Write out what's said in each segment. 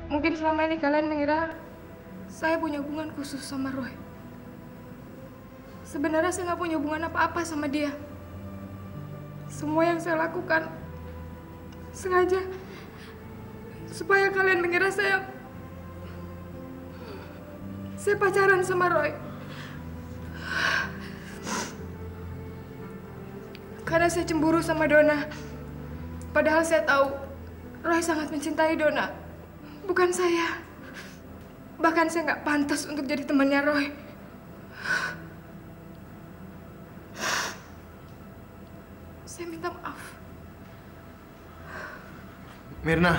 Mungkin selama ini kalian mengira saya punya hubungan khusus sama Roy. Sebenarnya saya nggak punya hubungan apa-apa sama dia. Semua yang saya lakukan sengaja supaya kalian mengira saya pacaran sama Roy. Karena saya cemburu sama Donna. Padahal saya tahu Roy sangat mencintai Donna, bukan saya. Bahkan saya nggak pantas untuk jadi temannya Roy. Saya minta maaf. Mirna.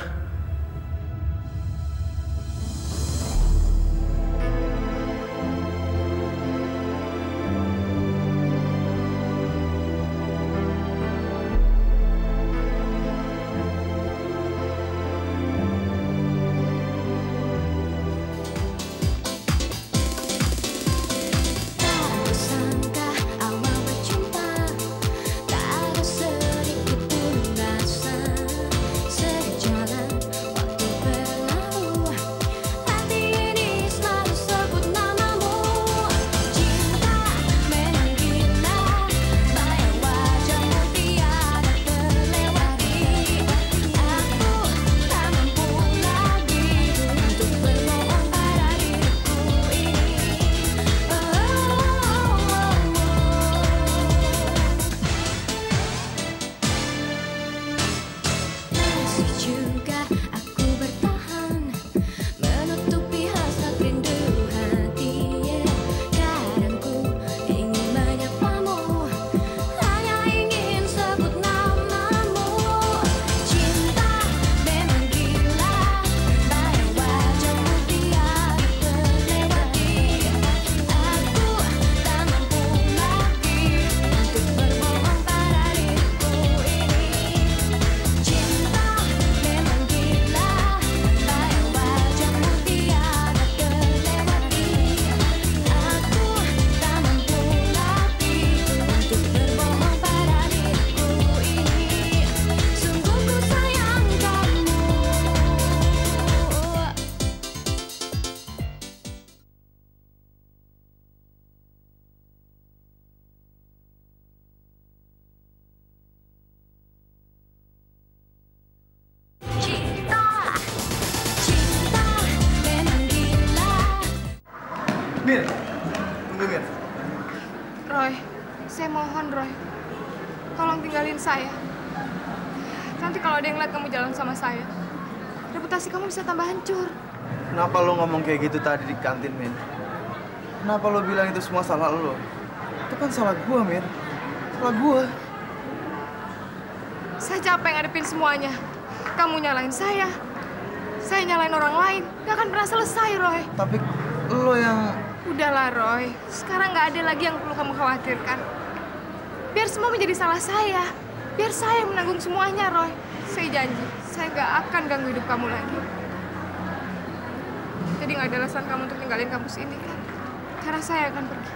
Mir, tunggu Mir. Roy, saya mohon Roy, tolong tinggalin saya. Nanti kalau ada yang lihat kamu jalan sama saya, reputasi kamu bisa tambah hancur. Kenapa lo ngomong kayak gitu tadi di kantin, Mir? Kenapa lo bilang itu semua salah lo? Itu kan salah gua, Mir. Salah gua. Saya capek ngadepin semuanya. Kamu nyalain saya nyalain orang lain. Gak akan pernah selesai, Roy. Tapi lo yang... Udahlah, Roy. Sekarang nggak ada lagi yang perlu kamu khawatirkan. Biar semua menjadi salah saya. Biar saya yang menanggung semuanya, Roy. Saya janji, saya nggak akan ganggu hidup kamu lagi. Jadi nggak ada alasan kamu untuk tinggalin kampus ini, kan? Karena saya akan pergi.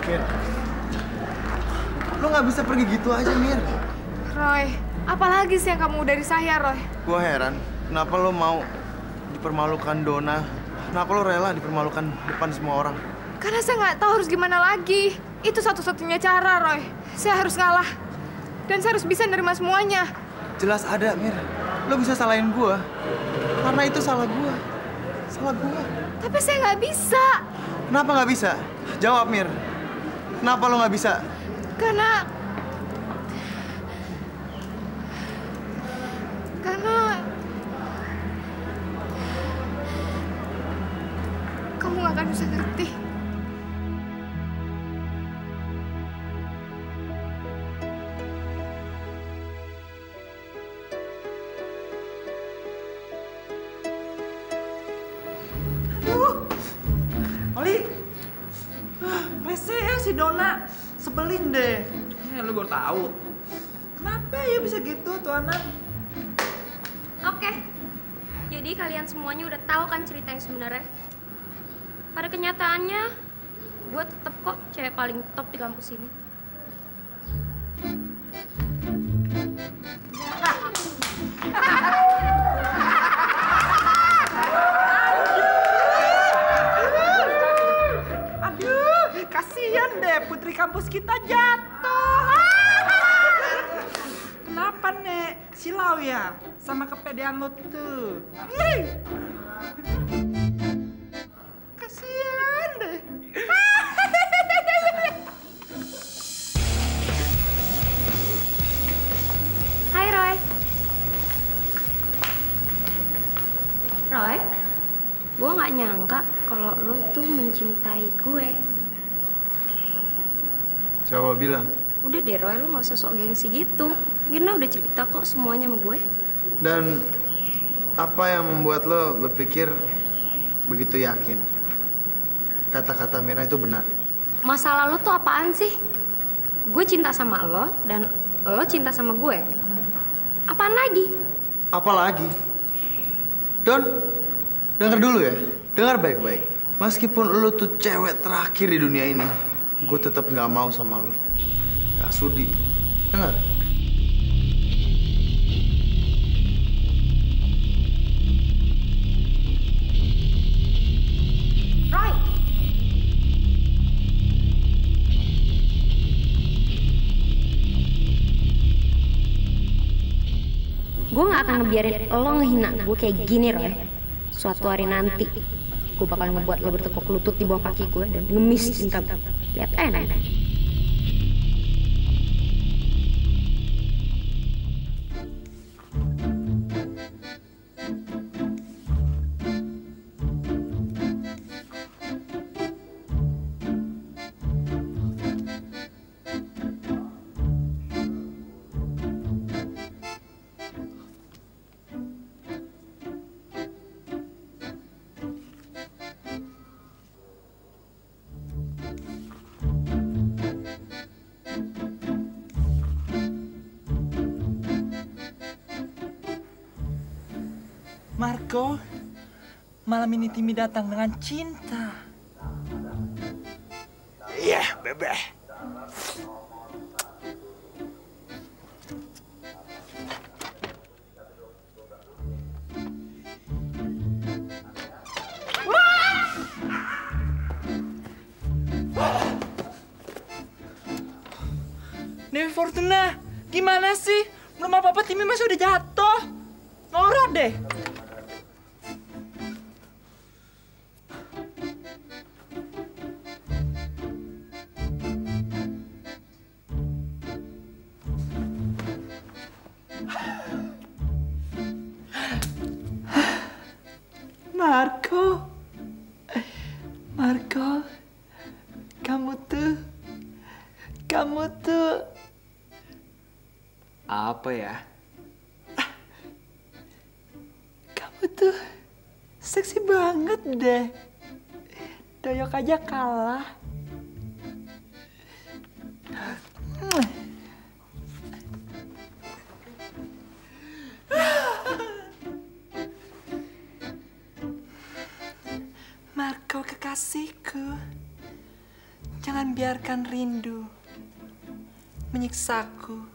Mir. Lo nggak bisa pergi gitu aja, Mir. Roy, apalagi sih yang kamu dari saya, Roy? Gua heran, kenapa lo mau dipermalukan Donna? Kenapa lo rela dipermalukan depan semua orang? Karena saya nggak tahu harus gimana lagi. Itu satu-satunya cara, Roy. Saya harus ngalah. Dan saya harus bisa nerima semuanya. Jelas ada, Mir. Lo bisa salahin gua. Karena itu salah gua. Salah gua. Tapi saya nggak bisa. Kenapa nggak bisa? Jawab, Mir. Kenapa lo nggak bisa? Karena kamu nggak akan bisa ngerti. Aduh, Oli, rese ya si Donna, sebelin deh. Ya lu baru tahu. Kenapa ya bisa gitu tuh anak? Oke, jadi kalian semuanya udah tahu kan cerita yang sebenarnya? Pada kenyataannya, gue tetep kok cewek paling top di kampus ini. Aduh, kasihan deh putri kampus kita jatuh. Kenapa, Nek? Silau ya sama kepedean lo tuh. Kasihan deh. Hai Roy. Roy, gue nggak nyangka kalau lo tuh mencintai gue. Siapa bilang? Udah deh Roy, lo nggak usah sok gengsi gitu. Mirna udah cerita kok semuanya sama gue. Dan apa yang membuat lo berpikir begitu yakin kata-kata Mira itu benar? Masalah lo tuh apaan sih? Gue cinta sama lo dan lo cinta sama gue. Apaan lagi? Apa lagi? Don, dengar dulu ya. Dengar baik-baik. Meskipun lo tuh cewek terakhir di dunia ini, gue tetap nggak mau sama lo. Gak sudi. Dengar. Roy! Gue gak akan ngebiarin lo ngehina gue kayak gini, Roy. Suatu hari nanti, gue bakal ngebuat lo bertekuk lutut di bawah kaki gue dan ngemis cinta gue. Lihat nanti. Marco, malam ini Timmy datang dengan cinta. Iya, bebe. Dewi Fortuna, gimana sih? Belum apa-apa Timmy masih udah jatuh. Norak deh. Marco, kamu tuh Apa ya? Kamu tuh seksi banget deh. Doyok aja kalah. Marco kekasihku, jangan biarkan rindu menyiksaku.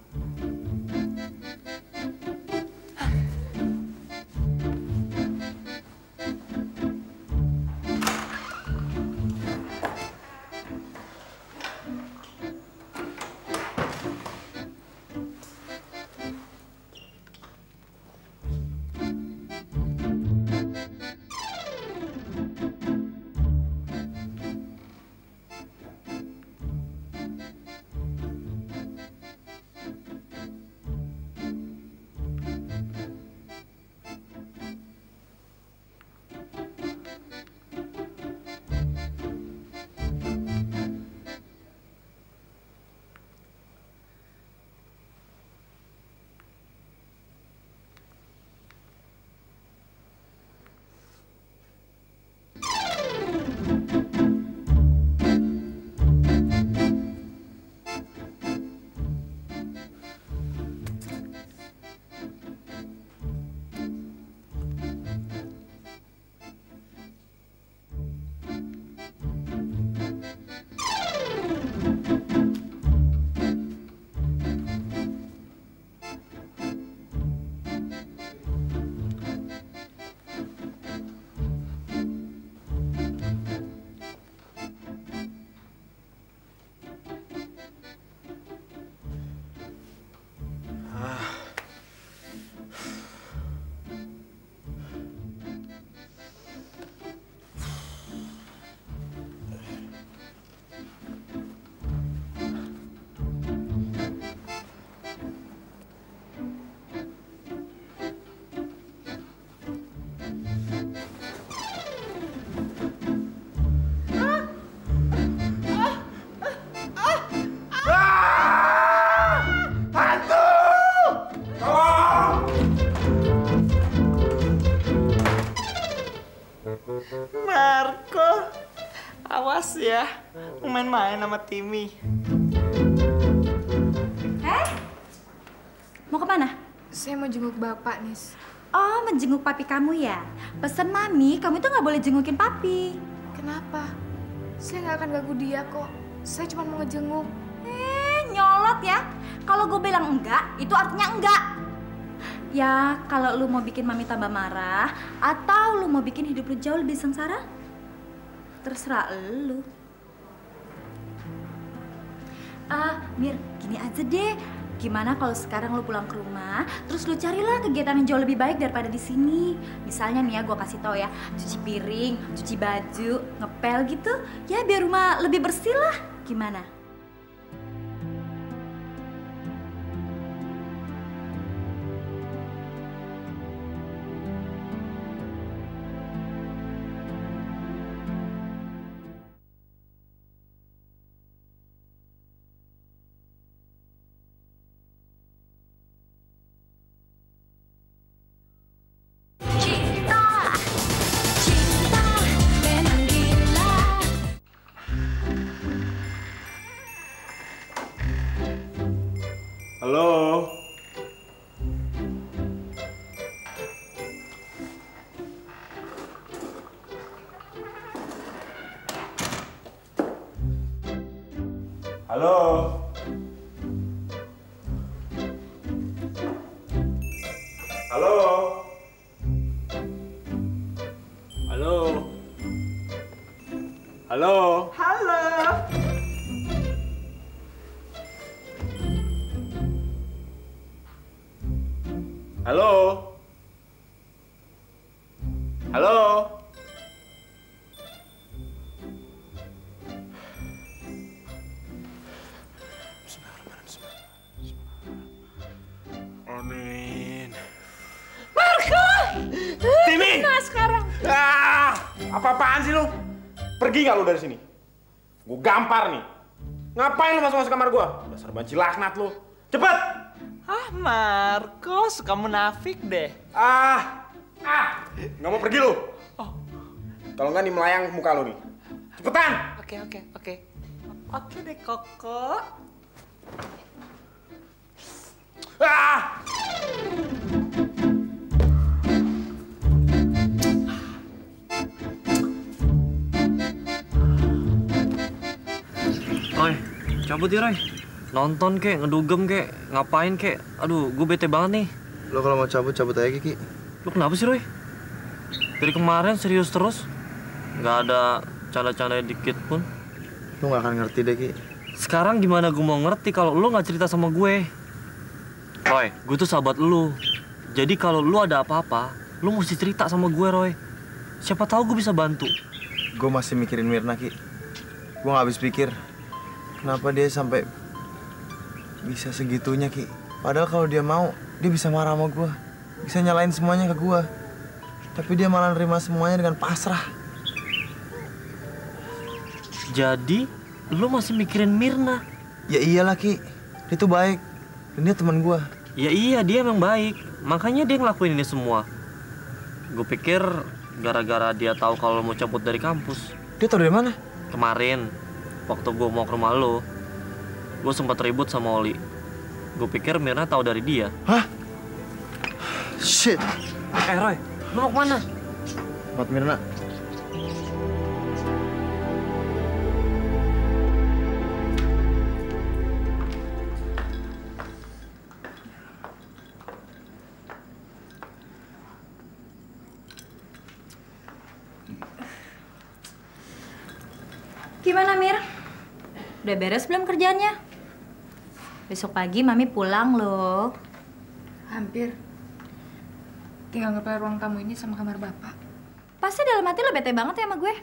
ya. Main-main sama Timmy. Mau kemana? Saya mau jenguk Bapak, Nis. Oh, menjenguk papi kamu ya? Pesan Mami, kamu itu nggak boleh jengukin papi. Kenapa? Saya nggak akan ganggu dia kok. Saya cuma mau ngejenguk. Nyolot ya. Kalau gue bilang enggak, itu artinya enggak. Ya, kalau lu mau bikin Mami tambah marah, atau lu mau bikin hidup lu jauh lebih sengsara, terserah lu. Mir, gini aja deh. Gimana kalau sekarang lu pulang ke rumah, terus lu carilah kegiatan yang jauh lebih baik daripada di sini. Misalnya nih ya, gue kasih tau ya, cuci piring, cuci baju, ngepel gitu. Ya biar rumah lebih bersih lah. Gimana? Halo. Halo. Halo. Halo. Halo. Halo. Halo. Halo. Amin. Marco! Timmy! Nah sekarang. Apa-apaan sih lu? Pergi nggak lu dari sini? Gue gampar nih. Ngapain lu masuk-masuk kamar gua? Dasar banci laknat lu. Cepet! Marco suka munafik deh. Nggak mau pergi lu. Kalau nggak nih melayang muka lu nih. Cepetan! Oke. Oke deh, Koko. Roy, cabut ya Roy. Nonton kek, ngedugem kek, ngapain kek. Aduh, gue bete banget nih. Lo kalau mau cabut aja, Kiki. Lu kenapa sih Roy? Dari kemarin serius terus. Nggak ada canda-canda dikit pun. Lo nggak akan ngerti deh, Ki. Sekarang gimana gue mau ngerti kalau lu nggak cerita sama gue? Roy, gue tuh sahabat lu. Jadi kalau lu ada apa-apa, lu mesti cerita sama gue, Roy. Siapa tahu gue bisa bantu. Gue masih mikirin Mirna, Ki. Gue nggak habis pikir. Kenapa dia sampai bisa segitunya, Ki? Padahal kalau dia mau, dia bisa marah sama gue. Bisa nyalain semuanya ke gue. Tapi dia malah nerima semuanya dengan pasrah. Jadi, lu masih mikirin Mirna? Ya iyalah, Ki. Dia tuh baik. Dan dia teman gue. Ya iya, dia emang baik. Makanya dia ngelakuin ini semua. Gue pikir gara-gara dia tahu kalau mau cabut dari kampus. Dia tahu dari mana? Kemarin, waktu gue mau ke rumah lo, gue sempat ribut sama Oli. Gue pikir Mirna tahu dari dia. Hah? Shit. Roy, lu mau kemana? Buat Mirna. Gimana, Mir? Udah beres belum kerjaannya? Besok pagi Mami pulang loh. Hampir. Tinggal ngepel ruang tamu ini sama kamar Bapak. Pasti dalam hati lo bete banget ya sama gue.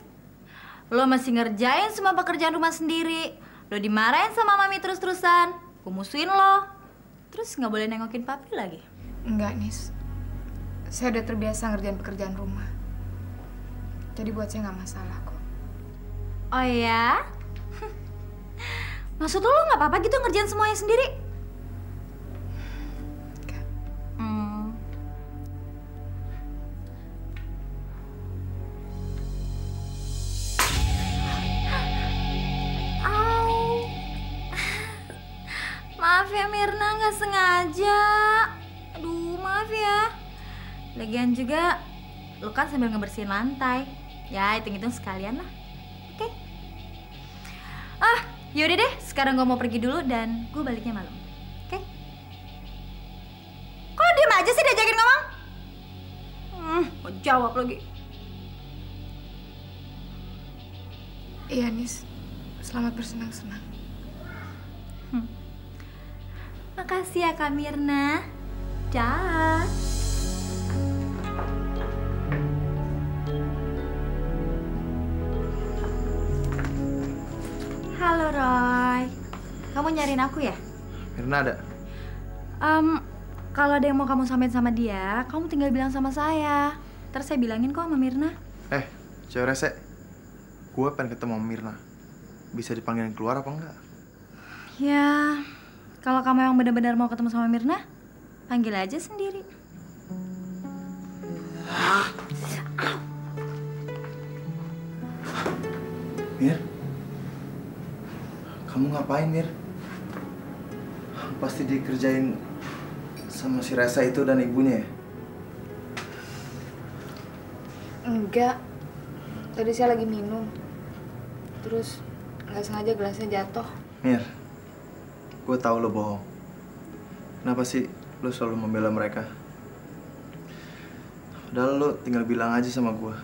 Lo masih ngerjain semua pekerjaan rumah sendiri. Lo dimarahin sama Mami terus-terusan. Gue musuhin lo. Terus nggak boleh nengokin papi lagi. Enggak, Nis. Saya udah terbiasa ngerjain pekerjaan rumah. Jadi buat saya nggak masalah kok. Oh ya? Maksud lo nggak apa-apa gitu ngerjain semuanya sendiri? Enggak. Mirna nggak sengaja. Aduh, maaf ya. Lagian juga, lu kan sambil ngebersihin lantai. Ya, hitung-hitung sekalian lah. Oke? Yaudah deh, sekarang gue mau pergi dulu dan gue baliknya malam. Oke? Kok lu diem aja sih diajakin ngomong? Mau jawab lagi. Iya, Nis. Selamat bersenang-senang. Makasih ya, Kak Mirna. Dah. Halo, Roy. Kamu nyariin aku ya? Mirna ada? Kalau ada yang mau kamu sampein sama dia, kamu tinggal bilang sama saya. Ntar saya bilangin kok sama Mirna. Cewek rese. Gue pengen ketemu sama Mirna. Bisa dipanggilin keluar apa enggak? Ya, kalau kamu yang benar-benar mau ketemu sama Mirna, panggil aja sendiri. Mir? Kamu ngapain, Mir? Pasti dikerjain sama si Resa itu dan ibunya ya? Enggak. Tadi saya lagi minum. Terus nggak sengaja gelasnya jatuh. Mir, gue tahu lo bohong. Kenapa sih lo selalu membela mereka? Padahal lo tinggal bilang aja sama gue.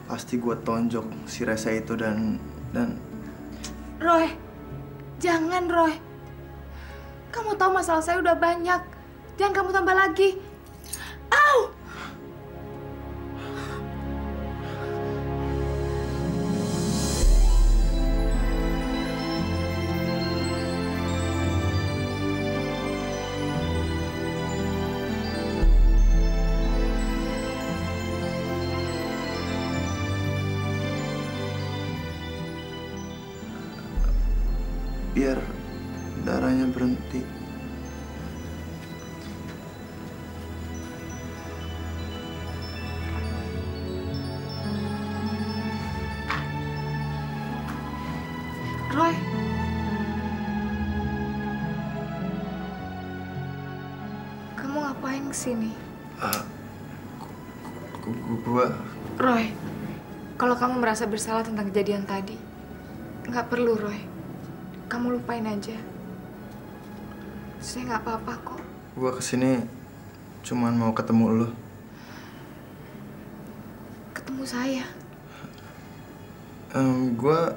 Pasti gue tonjok si Resa itu dan... Roy, jangan Roy. Kamu tahu masalah saya udah banyak. Jangan kamu tambah lagi. Au! Biar darahnya berhenti. Roy. Kamu ngapain kesini? Gua... Roy, kalau kamu merasa bersalah tentang kejadian tadi, nggak perlu, Roy. Kamu lupain aja. Saya nggak apa-apa kok. Gua kesini cuman mau ketemu lo. Ketemu saya? Gua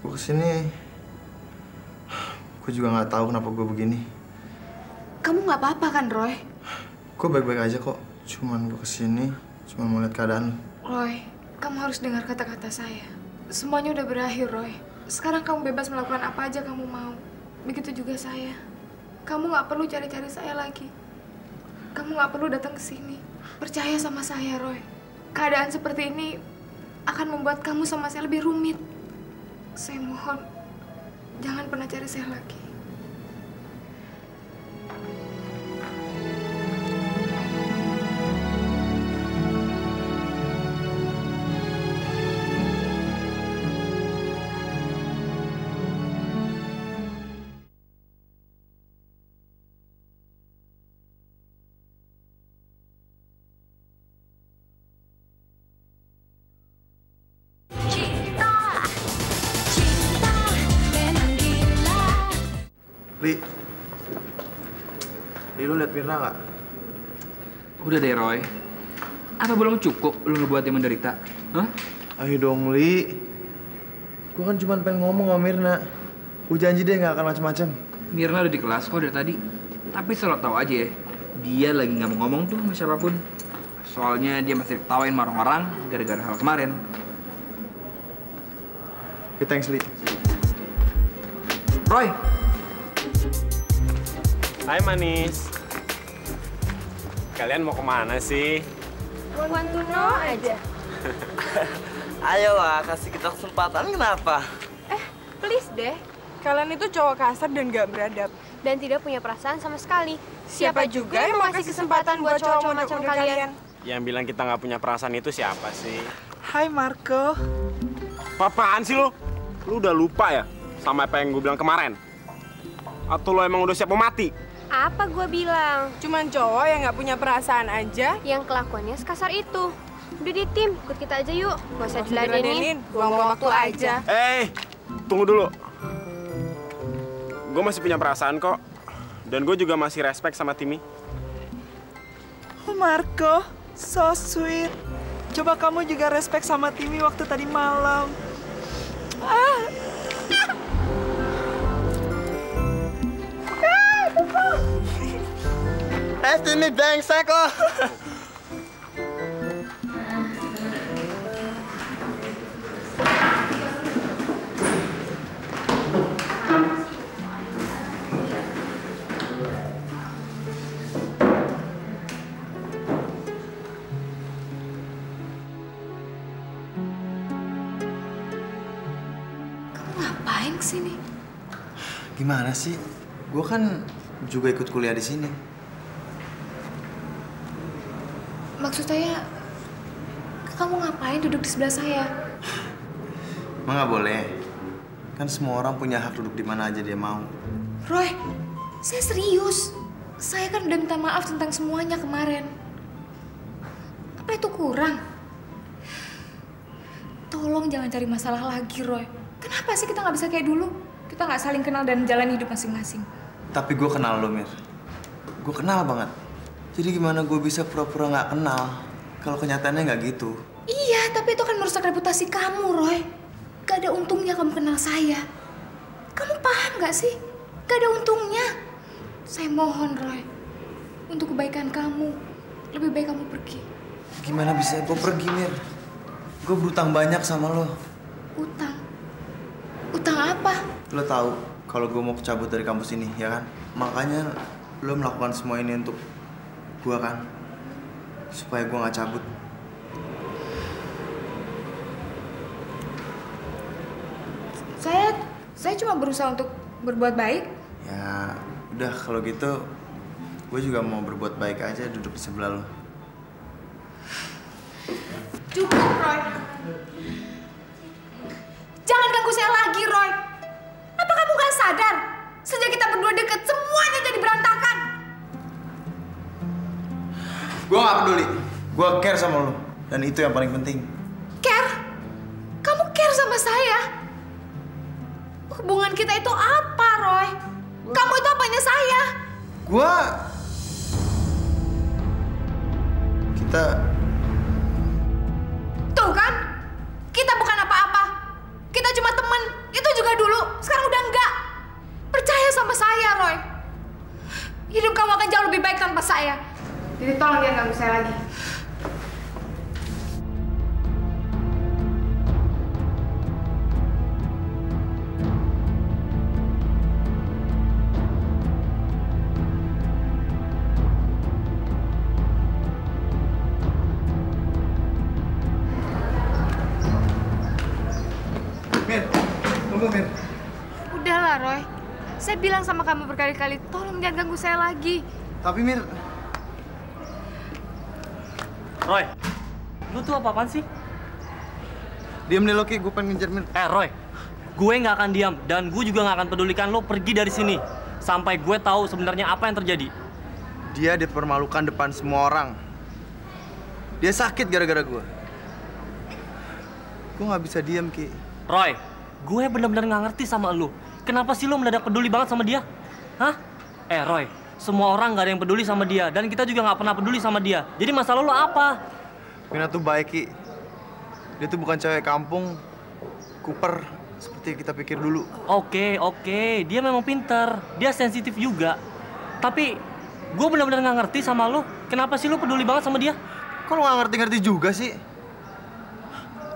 kesini... Gue juga nggak tahu kenapa gue begini. Kamu nggak apa-apa kan, Roy? Gue baik-baik aja kok. Cuman gue kesini, cuman mau lihat keadaan lo. Roy, kamu harus dengar kata-kata saya. Semuanya udah berakhir, Roy. Sekarang kamu bebas melakukan apa aja kamu mau. Begitu juga saya. Kamu nggak perlu cari-cari saya lagi. Kamu nggak perlu datang ke sini. Percaya sama saya, Roy. Keadaan seperti ini akan membuat kamu sama saya lebih rumit. Saya mohon, jangan pernah cari saya lagi. Li, lu liat Mirna nggak? Udah deh, Roy. Apa belum cukup lu ngebuat dia menderita? Hah? Ayo dong, Li. Gua kan cuma pengen ngomong sama Mirna. Gua janji deh nggak akan macem-macem. Mirna udah di kelas kok dari tadi. Tapi selalu tahu aja ya, dia lagi nggak mau ngomong tuh sama siapapun. Soalnya dia masih diketawain sama orang-orang gara-gara hal kemarin. Oke, thanks, Li. Roy! Hai manis. Kalian mau kemana sih? Want to know aja. Ayolah, kasih kita kesempatan, kenapa? Please deh. Kalian itu cowok kasar dan gak beradab. Dan tidak punya perasaan sama sekali. Siapa juga yang mau kasih kesempatan buat cowok macam kalian? Yang bilang kita nggak punya perasaan itu siapa sih? Hai Marco. Apaan sih lu? Lu udah lupa ya sama apa yang gue bilang kemarin? Atau lo emang udah siap mau mati? Apa gue bilang? Cuman cowok yang nggak punya perasaan aja. Yang kelakuannya sekasar itu. Udah di tim, ikut kita aja yuk. Gak usah diladenin. Buang-buang waktu aja. Tunggu dulu. Gue masih punya perasaan kok. Dan gue juga masih respect sama Timmy. Oh Marco, so sweet. Coba kamu juga respect sama Timmy waktu tadi malam. Timmy brengsek lo. Ngapain kesini? Gimana sih? Gue kan juga ikut kuliah di sini. Maksud saya, kamu ngapain duduk di sebelah saya? Emang nggak boleh? Kan semua orang punya hak duduk di mana aja dia mau. Roy, saya serius. Saya kan udah minta maaf tentang semuanya kemarin. Apa itu kurang? Tolong jangan cari masalah lagi, Roy. Kenapa sih kita nggak bisa kayak dulu? Kita nggak saling kenal dan jalan hidup masing-masing. Tapi gue kenal lo, Mir. Gue kenal banget. Jadi gimana gue bisa pura-pura nggak kenal kalau kenyataannya nggak gitu? Iya, tapi itu kan merusak reputasi kamu, Roy. Gak ada untungnya kamu kenal saya. Kamu paham nggak sih? Gak ada untungnya. Saya mohon, Roy. Untuk kebaikan kamu, lebih baik kamu pergi. Gimana bisa gue pergi, Mir? Gue berutang banyak sama lo. Utang? Utang apa? Lo tahu kalau gue mau cabut dari kampus ini, ya kan? Makanya lo melakukan semua ini untuk gue kan? Supaya gue nggak cabut. Saya cuma berusaha untuk berbuat baik. Ya, udah kalau gitu gue juga mau berbuat baik aja duduk di sebelah lo. Cukup, Roy. Jangan ganggu saya lagi, Roy. Apa kamu gak sadar? Sejak kita berdua deket, semuanya jadi berantakan. Gue gak peduli. Gue care sama lo. Dan itu yang paling penting. Care? Kamu care sama saya? Hubungan kita itu apa, Roy? Kamu itu apanya saya? Kita... Tuh kan? Kita bukan apa-apa. Kita cuma temen. Itu juga dulu. Sekarang udah enggak. Percaya sama saya, Roy. Hidup kamu akan jauh lebih baik tanpa saya. Jadi tolong jangan ganggu saya lagi. Mir, tunggu Mir. Udahlah, Roy. Saya bilang sama kamu berkali-kali, tolong jangan ganggu saya lagi. Tapi Mir... Roy, lu tuh apa-apaan sih? Diam deh lo, Ki. Gue pengen ngejar Mir. Roy, gue nggak akan diam dan gue juga nggak akan pedulikan lo pergi dari sini sampai gue tahu sebenarnya apa yang terjadi. Dia dipermalukan depan semua orang. Dia sakit gara-gara gue. Gue nggak bisa diam, Ki. Roy, gue benar-benar nggak ngerti sama lo. Kenapa sih lo mendadak peduli banget sama dia? Hah? Roy, semua orang nggak ada yang peduli sama dia dan kita juga nggak pernah peduli sama dia. Jadi masalah lo apa? Mina tuh baik, Ki. Dia tuh bukan cewek kampung, kuper seperti yang kita pikir dulu. Oke. Dia memang pinter. Dia sensitif juga. Tapi gue benar-benar nggak ngerti sama lo. Kenapa sih lo peduli banget sama dia? Kok lo nggak ngerti-ngerti juga sih?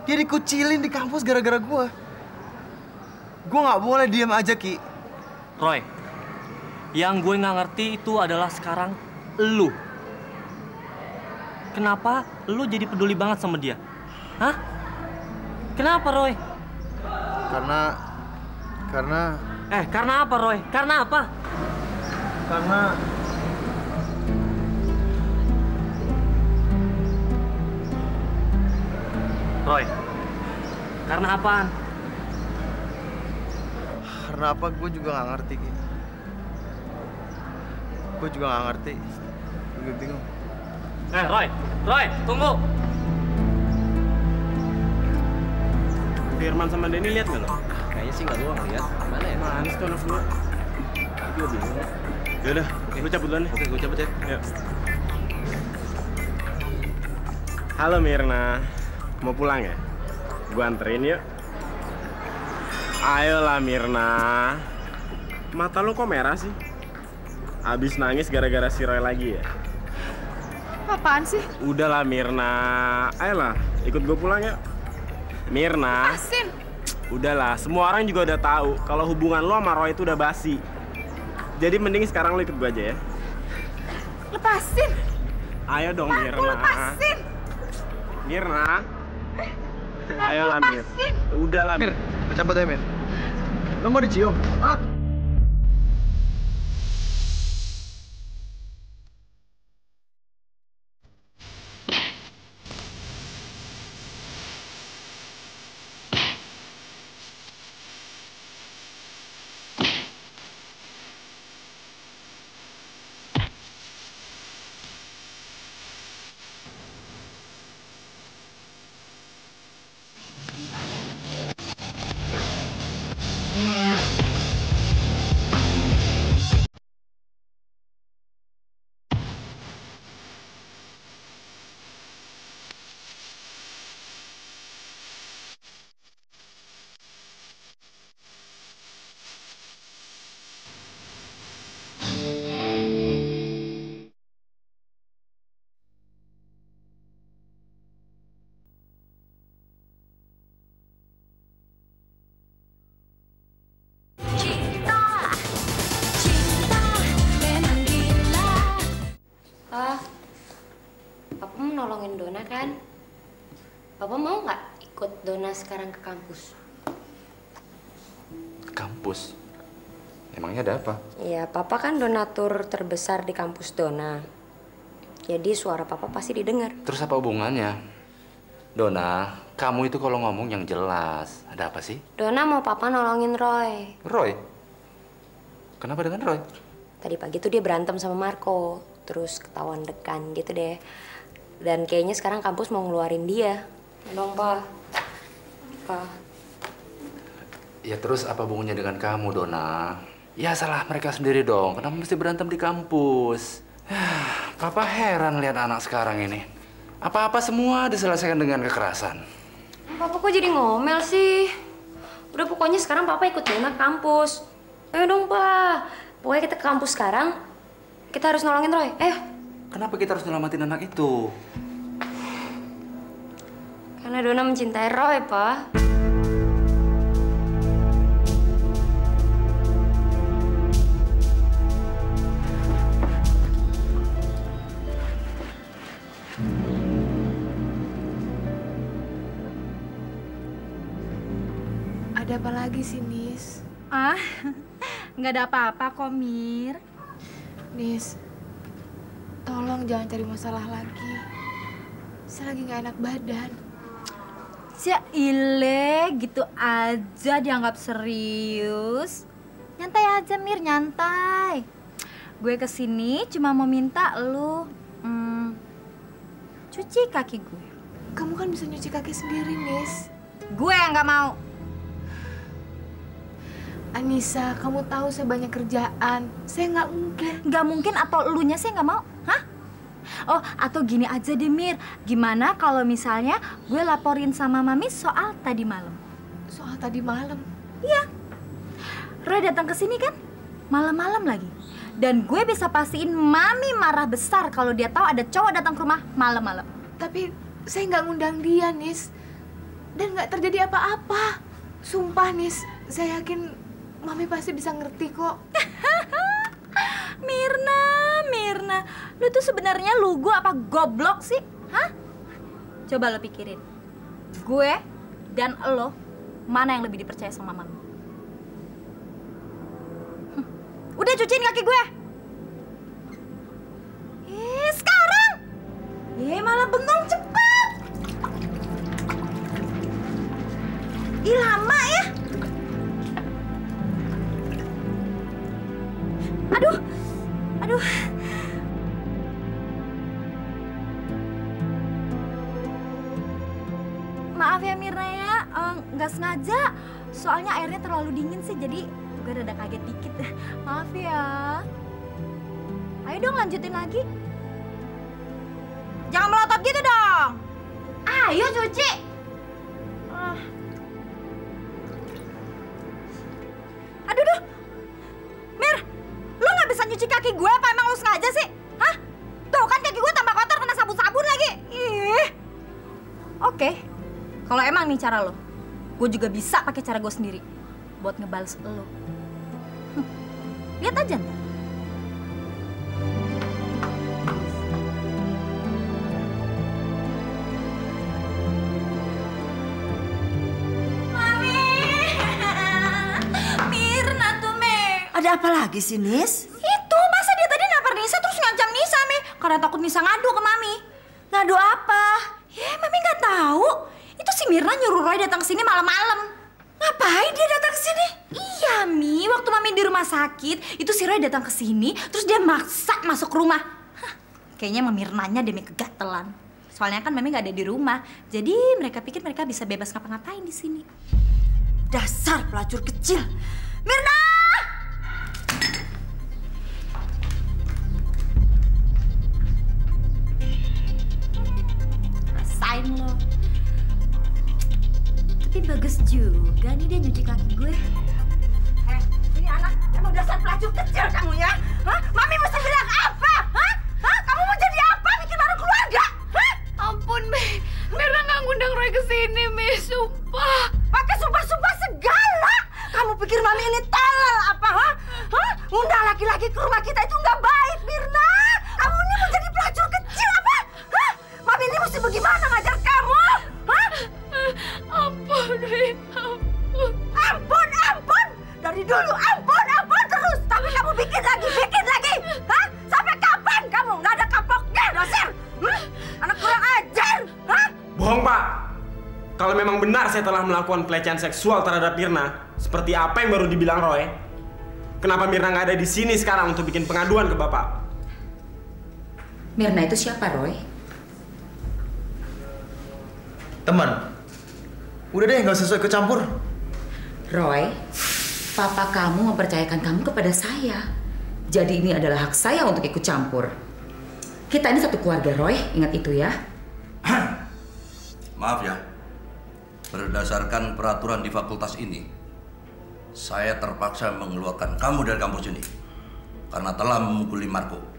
Dia dikucilin di kampus gara-gara gue. Gue nggak boleh diam aja, Ki. Roy, yang gue nggak ngerti itu adalah sekarang lu. Kenapa lu jadi peduli banget sama dia? Hah? Kenapa, Roy? Karena... Karena apa, Roy? Karena apa? Karena... Roy, karena apaan? Karena apa gue juga nggak ngerti, Ki. Gue juga nggak ngerti. Gue bingung. Roy, tunggu. Firman sama Denny lihat nggak lo? Kayaknya sih nggak gua ngeliat. Mana ya? Mana sih tuh anak semua? Gue bingung. Yaudah, gue cabut duluan nih. Oke, gue cabut ya. Yuk. Halo Mirna, mau pulang ya? Gue anterin yuk. Ayolah Mirna. Mata lo kok merah sih? Abis nangis gara-gara si Roy lagi ya? Apaan sih? Udahlah Mirna, ayolah ikut gue pulang ya. Mirna. Lepasin. Udahlah, semua orang juga udah tahu kalau hubungan lo sama Roy itu udah basi. Jadi mending sekarang lo ikut gue aja ya. Lepasin. Ayo dong Mirna. Lepasin. Mirna. Ayolah Mir. Udahlah Mir. Cabut ya, Mir. Lo mau dicium? Papa mau nolongin Dona kan? Papa mau nggak ikut Dona sekarang ke kampus? Kampus? Emangnya ada apa? Iya, Papa kan donatur terbesar di kampus Dona. Jadi suara Papa pasti didengar. Terus apa hubungannya? Dona, kamu itu kalau ngomong yang jelas. Ada apa sih? Dona mau Papa nolongin Roy. Roy? Kenapa dengan Roy? Tadi pagi tuh dia berantem sama Marco. Terus ketahuan dekan gitu deh. Dan kayaknya sekarang kampus mau ngeluarin dia. Dong, Pa. Pa. Ya terus apa hubungannya dengan kamu, Dona? Ya salah mereka sendiri dong. Kenapa mesti berantem di kampus? Papa heran lihat anak sekarang ini. Apa-apa semua diselesaikan dengan kekerasan. Papa kok jadi ngomel sih? Udah pokoknya sekarang Papa ikut Dona ke kampus. Ayo dong, Pa. Pokoknya kita ke kampus sekarang. Kita harus nolongin Roy. Ayo. Kenapa kita harus nyelamatin anak itu? Karena Dona mencintai Roy, Pa. Ada apa lagi sih, Nis? Nggak ada apa-apa kok, Mir. Nis, tolong jangan cari masalah lagi. Saya lagi nggak enak badan. Ile, gitu aja dianggap serius. Nyantai aja, Mir, nyantai. Gue kesini cuma mau minta lu cuci kaki gue. Kamu kan bisa nyuci kaki sendiri, Nis. Gue yang nggak mau. Anissa, kamu tahu saya banyak kerjaan. Saya nggak mungkin. Nggak mungkin atau elunya saya nggak mau? Hah? Oh, atau gini aja deh, Mir. Gimana kalau misalnya gue laporin sama Mami soal tadi malam? Soal tadi malam? Iya. Roy datang ke sini kan? Malam-malam lagi. Dan gue bisa pastiin Mami marah besar kalau dia tahu ada cowok datang ke rumah malam-malam. Tapi saya nggak ngundang dia, Nis. Dan nggak terjadi apa-apa. Sumpah, Nis. Saya yakin Mami pasti bisa ngerti kok. Mirna, lu tuh sebenarnya lugu apa goblok sih? Hah? Coba lo pikirin. Gue dan lo, mana yang lebih dipercaya sama Mami? Udah cuciin kaki gue. Sekarang. Malah bengong, cepet. Lama ya. Aduh. nggak sengaja. Soalnya airnya terlalu dingin sih, jadi gue rada kaget dikit. Maaf ya. Ayo dong lanjutin lagi. Jangan melotot gitu dong. Ayo cuci. Aduh, duh. Mir, lu nggak bisa nyuci kaki gue apa emang lu sengaja sih? Hah? Tuh kan kaki gue tambah kotor kena sabun-sabun lagi. Ih. Oke, kalau emang nih cara lo, gue juga bisa pakai cara gue sendiri buat ngebales lo. Lihat aja ntar. Ada apa lagi sih, Nis? Itu, masa dia tadi nampar Nisa terus ngancam Nisa, Mi. Karena takut Nisa ngadu ke Mami. Ngadu apa? Ya, Mami nggak tahu. Itu si Mirna nyuruh Roy datang ke sini malam-malam. Ngapain dia datang ke sini? Iya, Mi. Waktu Mami di rumah sakit, itu si Roy datang ke sini, terus dia maksa masuk rumah. Hah, kayaknya Mami Mirnanya demi kegatelan. Soalnya kan Mami nggak ada di rumah. Jadi mereka pikir mereka bisa bebas ngapa-ngapain di sini. Dasar pelacur kecil. Mirna! Rasain lo. Tapi bagus juga nih dia nyuci kaki gue. Ini anak emang dasar pelacur kecil kamu ya? Hah? Mami mesti bilang apa? Hah? Hah? Kamu mau jadi apa? Bikin malu keluarga? Hah? Ampun, Mi. Mirna nggak ngundang Roy ke sini, Mi. Sumpah. Pakai sumpah-sumpah segala. Kamu pikir Mami ini tolol apa? Hah? Hah? Undang laki-laki ke rumah kita itu nggak baik, Mirna. Kamu ini mau jadi pelacur kecil apa? Hah? Mami ini mesti bagaimana ngajar kamu? Hah? Ampun, Mi. Ampun. Ampun, ampun. Dari dulu ampun, ampun terus. Tapi kamu bikin lagi. Hah? Sampai kapan kamu nggak ada kapoknya, Dosir? Anak kurang ajar. Hah? Bohong, Pak. Kalau memang benar saya telah melakukan pelecehan seksual terhadap Mirna, seperti apa yang baru dibilang Roy, kenapa Mirna nggak ada di sini sekarang untuk bikin pengaduan ke Bapak? Mirna itu siapa, Roy? Teman. Udah deh, nggak usah ikut campur. Roy, papa kamu mempercayakan kamu kepada saya. Jadi ini adalah hak saya untuk ikut campur. Kita ini satu keluarga, Roy. Ingat itu ya. Maaf ya. Berdasarkan peraturan di fakultas ini, saya terpaksa mengeluarkan kamu dari kampus ini karena telah memukuli Marco.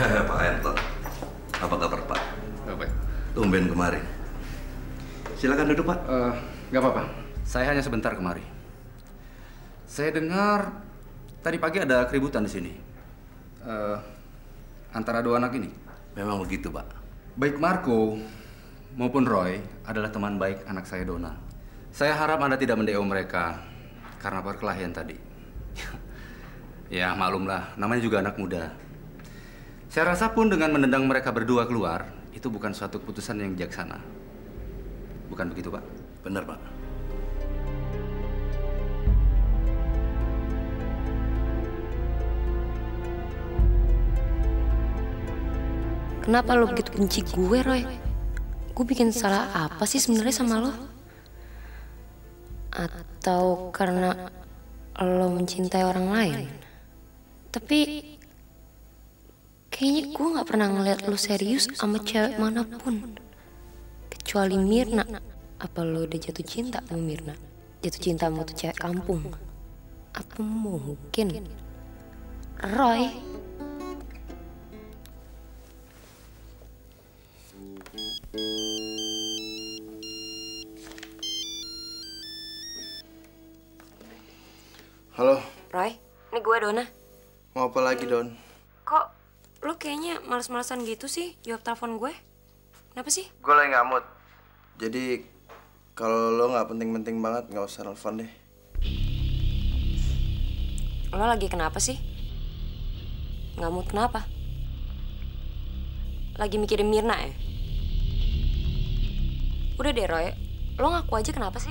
Pak Ento, apa kabar Pak? Baik. Tumben kemari. Silakan duduk Pak. Nggak apa-apa. Saya hanya sebentar kemari. Saya dengar tadi pagi ada keributan di sini. Antara dua anak ini. Memang begitu Pak. Baik Marco maupun Roy adalah teman baik anak saya Dona. Saya harap Anda tidak mendeo mereka karena perkelahian tadi. Ya maklumlah, namanya juga anak muda. Saya rasa pun dengan menendang mereka berdua keluar, itu bukan suatu keputusan yang bijaksana. Bukan begitu, Pak? Benar, Pak. Kenapa lo begitu benci gue, Roy? Gue bikin salah apa sih sebenarnya sama lo? Atau karena lo mencintai orang lain? Tapi kayaknya gue gak pernah ngeliat lo serius sama cewek manapun. Kecuali Mirna. Apa lo udah jatuh cinta sama Mirna? Jatuh cinta sama tuh cewek kampung? Apa mungkin? Roy? Halo. Roy, ini gue Dona. Mau apa lagi, Don? Kok lo kayaknya males-malesan gitu sih jawab telepon gue? Kenapa sih? Gue lagi nggak mood. Jadi kalau lo nggak penting-penting banget nggak usah telepon deh. Lo lagi kenapa sih? Nggak mood kenapa? lagi mikirin Mirna ya? Udah deh Roy, lo ngaku aja kenapa sih?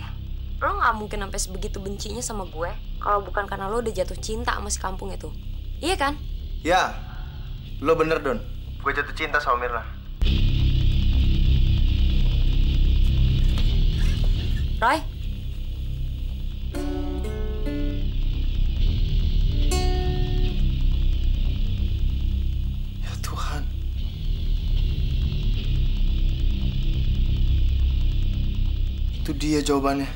Lo nggak mungkin sampai sebegitu bencinya sama gue kalau bukan karena lo udah jatuh cinta sama si kampung itu. Iya kan? Ya, lo bener Don. Gue jatuh cinta sama Mirna. Roy? Ya Tuhan. Itu dia jawabannya.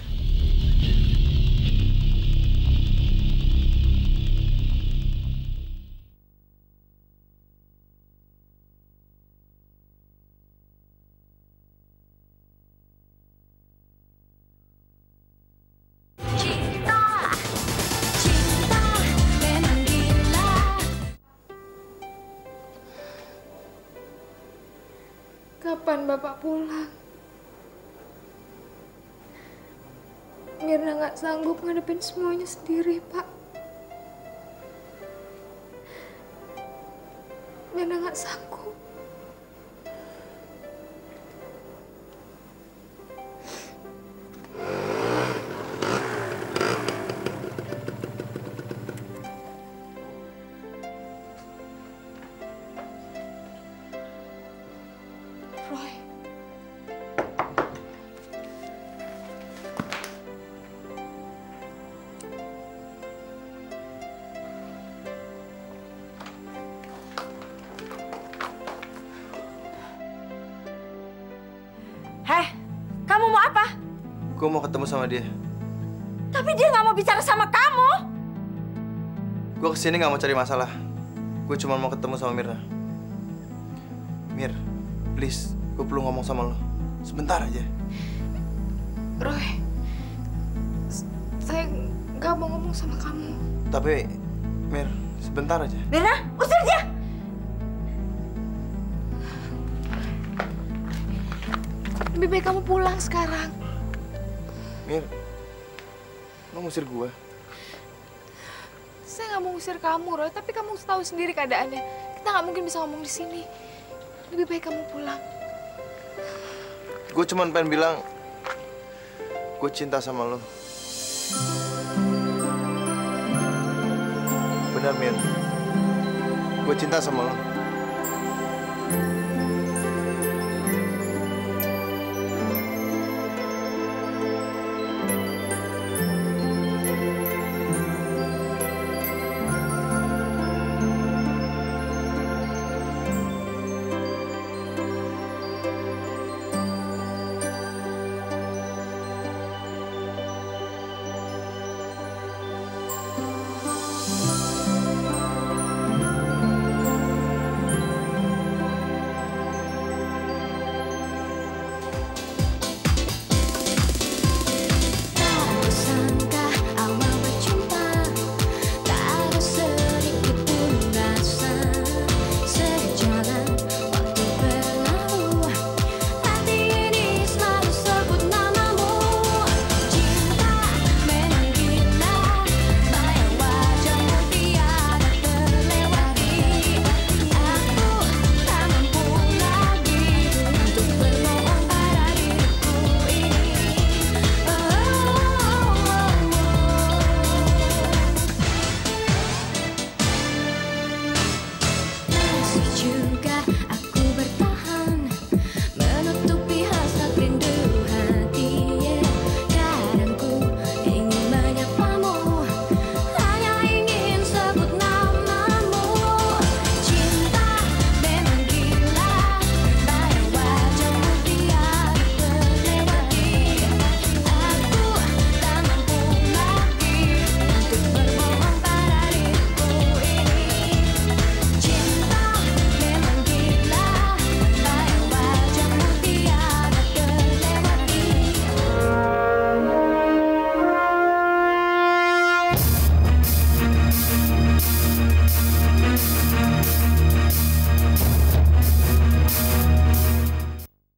Kapan Bapak pulang? Mirna nggak sanggup ngadepin semuanya sendiri, Pak. Mirna nggak sanggup. Roy. Heh, kamu mau apa? Gue mau ketemu sama dia. Tapi dia nggak mau bicara sama kamu. Gue kesini nggak mau cari masalah. Gue cuma mau ketemu sama Mirna. Mir, please, gue perlu ngomong sama lo. Sebentar aja. Roy, saya nggak mau ngomong sama kamu. Tapi, Mir, sebentar aja. Mirna, usir dia. Lebih baik kamu pulang sekarang. Mir, lo ngusir gue? Saya nggak mau ngusir kamu, Roy. Tapi kamu tahu sendiri keadaannya. Kita nggak mungkin bisa ngomong di sini. Lebih baik kamu pulang. Gue cuma pengen bilang, gue cinta sama lo. Benar, Mir. Gue cinta sama lo.